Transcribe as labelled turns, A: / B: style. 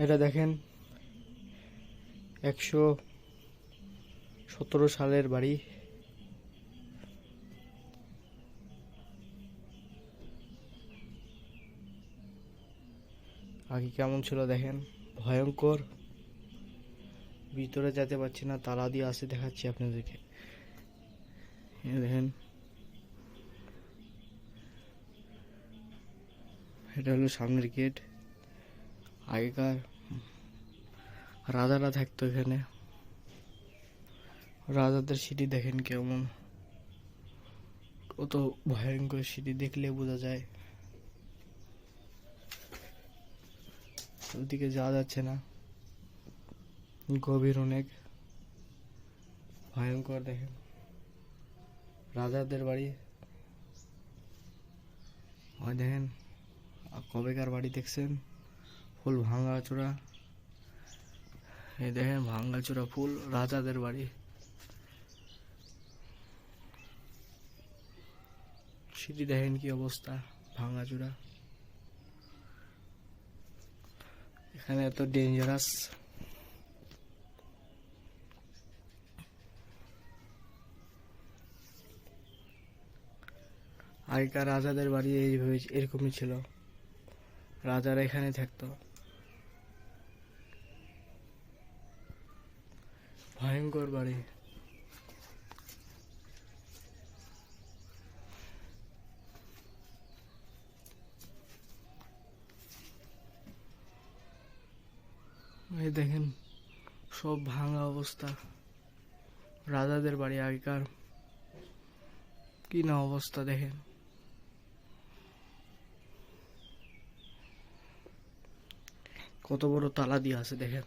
A: এটা দেখেন ১১৭ সালের বাড়ি। আগে কেমন ছিল দেখেন, ভয়ঙ্কর। ভিতরে যেতে পারছি না, তালা দিয়ে আসে, দেখাচ্ছি আপনাদেরকে। দেখেন, এটা হলো সামনের গেট। আগেকার রাজারা থাকতো এখানে। রাজাদের সিঁড়ি দেখেন কেমন, কত ভয়ঙ্কর সিঁড়ি, দেখলে বোঝা যায়। ওদিকে যাওয়া যাচ্ছে না, গভীর অনেক, ভয়ঙ্কর। দেখেন রাজাদের বাড়ি। ওই দেখেন কবেকার বাড়ি দেখছেন, ফুল ভাঙা চূড়া। এই দেখেন ভাঙা চূড়া ফুল, রাজাদের বাড়ি। সিঁড়ি দেখেন কি অবস্থা, ভাঙা চূড়া। এখানে এত ডেঞ্জারাস। আগেকার রাজাদের বাড়ি এইভাবে এরকমই ছিল, রাজারা এখানে থাকতো। ভয়ঙ্কর বাড়ি। এই দেখেন সব ভাঙা অবস্থা, রাজাদের বাড়ি আগেকার। কি না অবস্থা দেখেন। কত বড় তালা দিয়ে আছে দেখেন।